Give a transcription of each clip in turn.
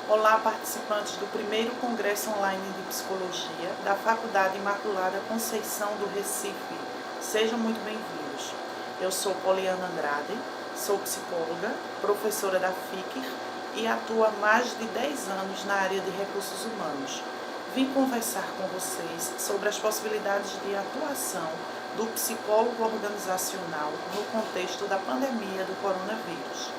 Olá, participantes do primeiro Congresso Online de Psicologia da Faculdade Imaculada Conceição do Recife. Sejam muito bem-vindos. Eu sou Poliana Andrade, sou psicóloga, professora da FICR e atuo há mais de 10 anos na área de recursos humanos. Vim conversar com vocês sobre as possibilidades de atuação do psicólogo organizacional no contexto da pandemia do coronavírus.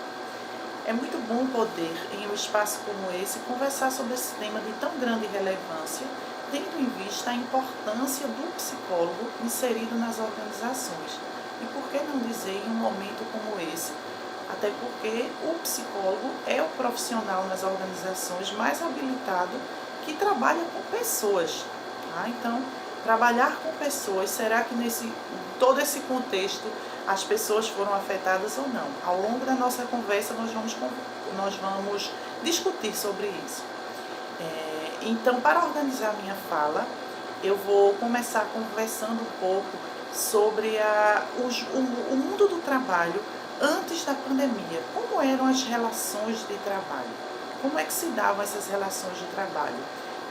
É muito bom poder, em um espaço como esse, conversar sobre esse tema de tão grande relevância, tendo em vista a importância do psicólogo inserido nas organizações. E por que não dizer em um momento como esse? Até porque o psicólogo é o profissional nas organizações mais habilitado que trabalha com pessoas. Tá? Então, trabalhar com pessoas, será que todo esse contexto as pessoas foram afetadas ou não? Ao longo da nossa conversa nós vamos discutir sobre isso. Então, para organizar minha fala, eu vou começar conversando um pouco sobre o mundo do trabalho antes da pandemia. Como eram as relações de trabalho? Como é que se davam essas relações de trabalho?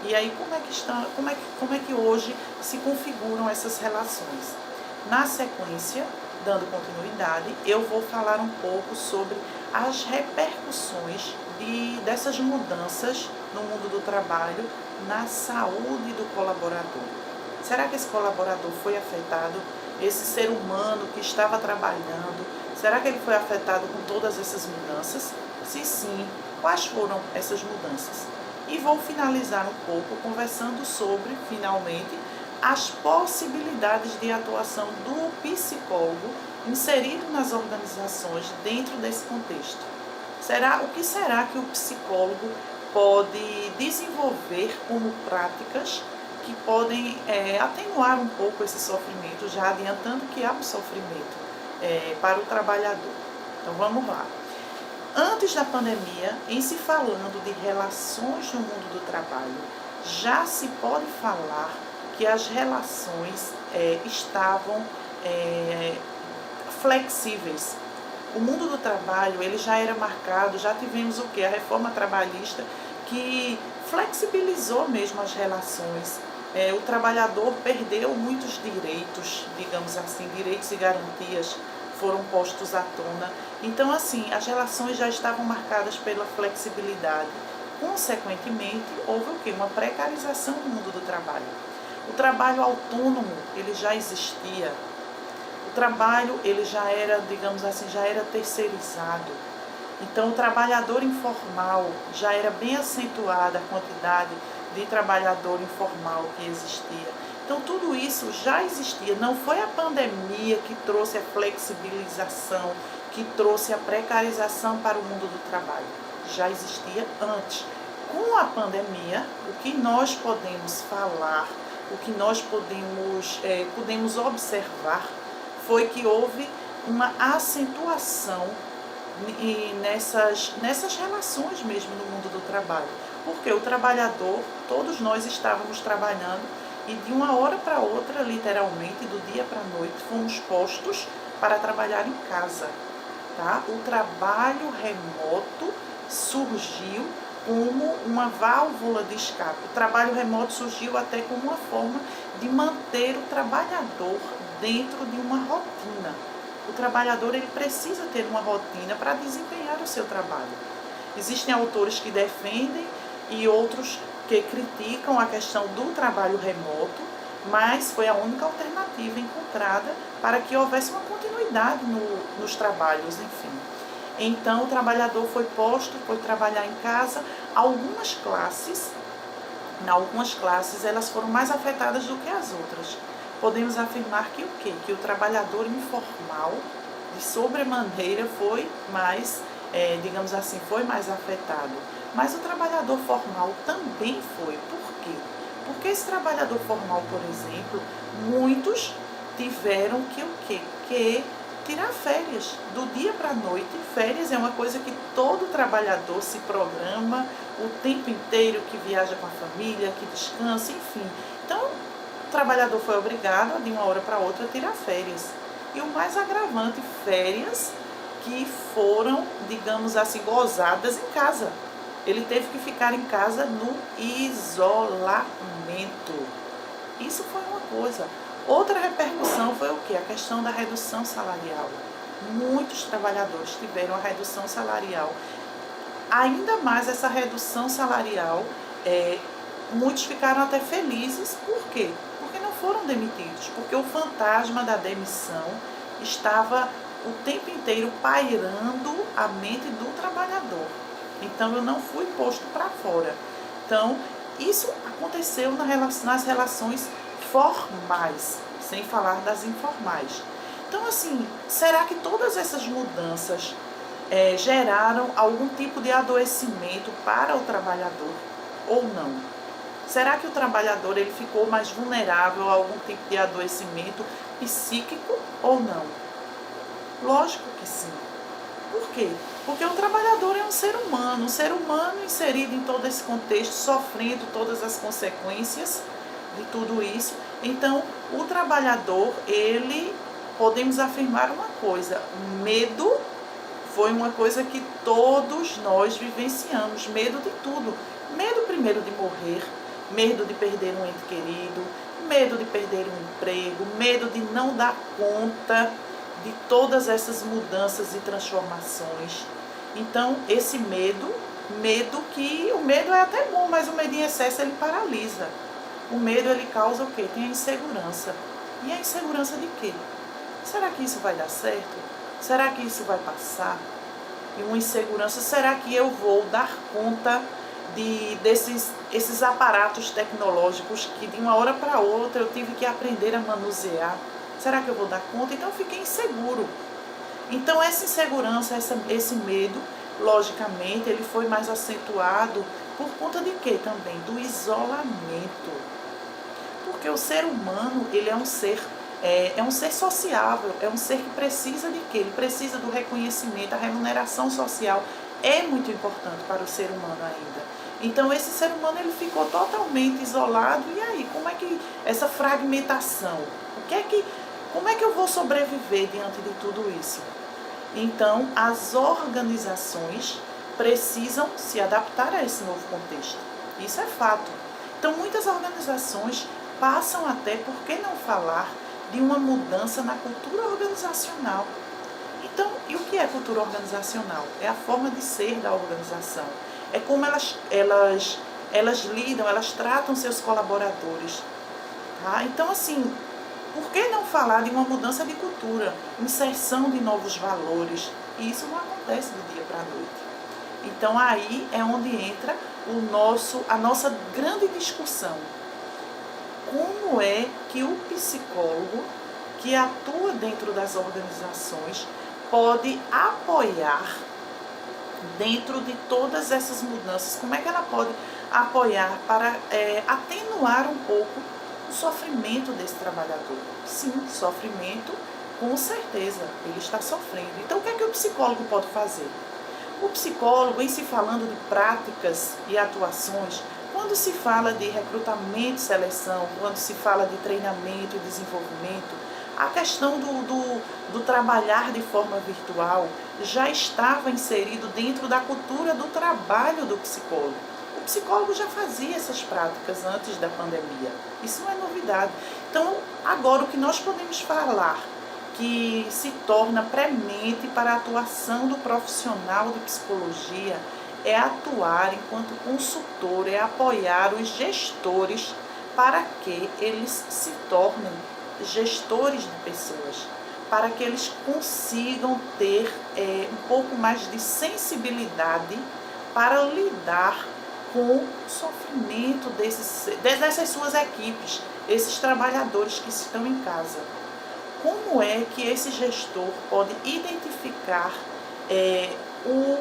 E aí, como é que hoje se configuram essas relações? Na sequência, dando continuidade, eu vou falar um pouco sobre as repercussões dessas mudanças no mundo do trabalho na saúde do colaborador. Será que esse colaborador foi afetado? Esse ser humano que estava trabalhando, será que ele foi afetado com todas essas mudanças? Se sim, quais foram essas mudanças? E vou finalizar um pouco conversando sobre, finalmente, as possibilidades de atuação do psicólogo inserido nas organizações dentro desse contexto. O que será que o psicólogo pode desenvolver como práticas que podem atenuar um pouco esse sofrimento, já adiantando que há um sofrimento para o trabalhador? Então vamos lá. Antes da pandemia, em se falando de relações no mundo do trabalho, já se pode falar que as relações estavam flexíveis. O mundo do trabalho ele já era marcado, já tivemos o quê? A reforma trabalhista que flexibilizou mesmo as relações. O trabalhador perdeu muitos direitos, digamos assim, direitos e garantias foram postos à tona. Então, assim, as relações já estavam marcadas pela flexibilidade. Consequentemente, houve o quê? Uma precarização do mundo do trabalho. O trabalho autônomo, ele já existia. O trabalho, ele já era, digamos assim, já era terceirizado. Então, o trabalhador informal já era bem acentuada a quantidade de trabalhador informal que existia. Então, tudo isso já existia. Não foi a pandemia que trouxe a flexibilização, que trouxe a precarização para o mundo do trabalho. Já existia antes. Com a pandemia, o que nós podemos falar, o que nós podemos observar foi que houve uma acentuação nessas relações mesmo no mundo do trabalho. Porque o trabalhador, todos nós estávamos trabalhando e de uma hora para outra, literalmente, do dia para a noite, fomos postos para trabalhar em casa. Tá? O trabalho remoto surgiu como uma válvula de escape. O trabalho remoto surgiu até como uma forma de manter o trabalhador dentro de uma rotina. O trabalhador ele precisa ter uma rotina para desempenhar o seu trabalho. Existem autores que defendem e outros que criticam a questão do trabalho remoto, mas foi a única alternativa encontrada para que houvesse uma continuidade nos trabalhos, enfim. Então, o trabalhador foi trabalhar em casa. Algumas classes, elas foram mais afetadas do que as outras. Podemos afirmar que o quê? Que o trabalhador informal, de sobremaneira, foi mais, digamos assim, foi mais afetado. Mas o trabalhador formal também foi. Por quê? Porque esse trabalhador formal, por exemplo, muitos tiveram que tirar férias do dia para a noite. Férias é uma coisa que todo trabalhador se programa o tempo inteiro, que viaja com a família, que descansa, enfim. Então, o trabalhador foi obrigado, de uma hora para outra, a tirar férias. E o mais agravante, férias que foram, digamos assim, gozadas em casa. ele teve que ficar em casa no isolamento. Isso foi uma coisa. Outra repercussão foi o quê? A questão da redução salarial. Muitos trabalhadores tiveram a redução salarial. Ainda mais essa redução salarial, muitos ficaram até felizes. Por quê? Porque não foram demitidos. Porque o fantasma da demissão estava o tempo inteiro pairando a mente do trabalhador. Então, eu não fui posto para fora. Então, isso aconteceu nas relações formais, sem falar das informais. Então, assim, será que todas essas mudanças geraram algum tipo de adoecimento para o trabalhador ou não? Será que o trabalhador ele ficou mais vulnerável a algum tipo de adoecimento psíquico ou não? Lógico que sim. Por quê? Porque o trabalhador é um ser humano inserido em todo esse contexto, sofrendo todas as consequências de tudo isso. Então, o trabalhador, podemos afirmar uma coisa, medo foi uma coisa que todos nós vivenciamos, medo de tudo. Medo primeiro de morrer, medo de perder um ente querido, medo de perder um emprego, medo de não dar conta de todas essas mudanças e transformações. Então, esse medo que o medo é até bom, mas o medo em excesso ele paralisa. O medo ele causa o quê? Tem a insegurança. E a insegurança de quê? Será que isso vai dar certo? Será que isso vai passar? E uma insegurança, será que eu vou dar conta desses aparatos tecnológicos que de uma hora para outra eu tive que aprender a manusear? Será que eu vou dar conta? Então eu fiquei inseguro. Então essa insegurança, esse medo, logicamente, ele foi mais acentuado por conta de quê também? Do isolamento. Porque o ser humano, ele é um ser sociável, é um ser que precisa de quê? Ele precisa do reconhecimento, a remuneração social é muito importante para o ser humano ainda. Então esse ser humano ele ficou totalmente isolado. E aí, como é que essa fragmentação? Como é que eu vou sobreviver diante de tudo isso? Então, as organizações precisam se adaptar a esse novo contexto. Isso é fato. Então, muitas organizações passam até, por que não falar, de uma mudança na cultura organizacional. Então, e o que é cultura organizacional? É a forma de ser da organização. É como elas lidam, elas tratam seus colaboradores. Tá? Então, assim, por que não falar de uma mudança de cultura, inserção de novos valores? E isso não acontece do dia para a noite. Então aí é onde entra a nossa grande discussão. Como é que o psicólogo que atua dentro das organizações pode apoiar dentro de todas essas mudanças? Como é que ela pode apoiar para atenuar um pouco o sofrimento desse trabalhador? Sim, sofrimento, com certeza, ele está sofrendo. Então, o que é que o psicólogo pode fazer? O psicólogo, em se falando de práticas e atuações, quando se fala de recrutamento e seleção, quando se fala de treinamento e desenvolvimento, a questão do trabalhar de forma virtual já estava inserido dentro da cultura do trabalho do psicólogo. O psicólogo já fazia essas práticas antes da pandemia. Isso não é novidade. Então, agora o que nós podemos falar que se torna premente para a atuação do profissional de psicologia é atuar enquanto consultor, é apoiar os gestores para que eles se tornem gestores de pessoas, para que eles consigam ter um pouco mais de sensibilidade para lidar com o sofrimento dessas suas equipes, esses trabalhadores que estão em casa. Como é que esse gestor pode identificar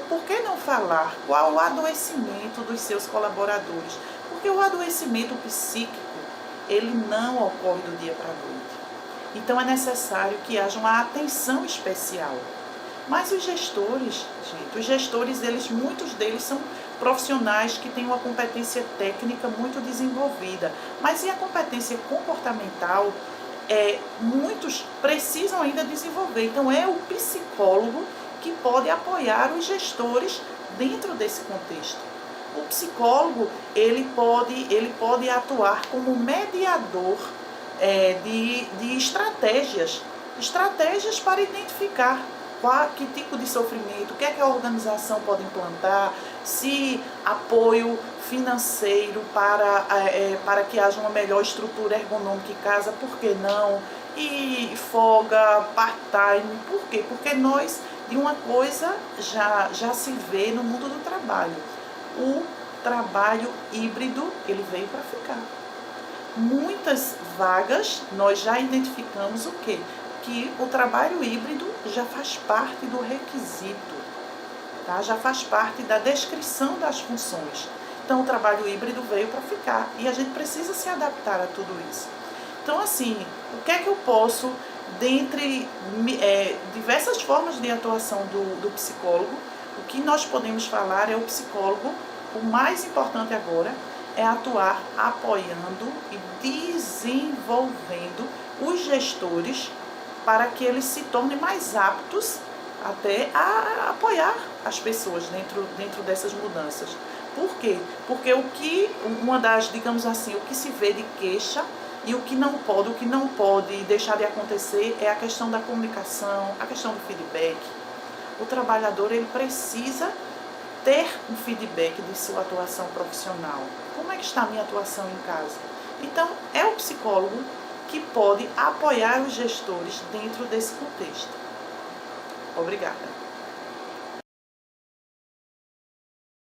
por que não falar qual o adoecimento dos seus colaboradores? Porque o adoecimento psíquico, ele não ocorre do dia para a noite. Então é necessário que haja uma atenção especial. Mas os gestores, muitos deles são profissionais que têm uma competência técnica muito desenvolvida. Mas e a competência comportamental? Muitos precisam ainda desenvolver. Então é o psicólogo que pode apoiar os gestores dentro desse contexto. o psicólogo ele pode atuar como mediador de estratégias para identificar que tipo de sofrimento, o que é que a organização pode implantar, se apoio financeiro para que haja uma melhor estrutura ergonômica em casa, por que não? E folga, part-time, por quê? Porque nós, de uma coisa, já se vê no mundo do trabalho. O trabalho híbrido, ele veio para ficar. Muitas vagas, nós já identificamos o quê? Que o trabalho híbrido já faz parte do requisito, tá? Já faz parte da descrição das funções. Então, o trabalho híbrido veio para ficar e a gente precisa se adaptar a tudo isso. Então, assim, o que é que eu posso, dentre diversas formas de atuação do psicólogo, o que nós podemos falar é o psicólogo, o mais importante agora, é atuar apoiando e desenvolvendo os gestores para que eles se tornem mais aptos até a apoiar as pessoas dentro dessas mudanças. Por quê? Porque digamos assim, o que se vê de queixa e o que não pode deixar de acontecer é a questão da comunicação, a questão do feedback. O trabalhador, ele precisa ter um feedback de sua atuação profissional. Como é que está a minha atuação em casa? Então, é o psicólogo que pode apoiar os gestores dentro desse contexto. Obrigada.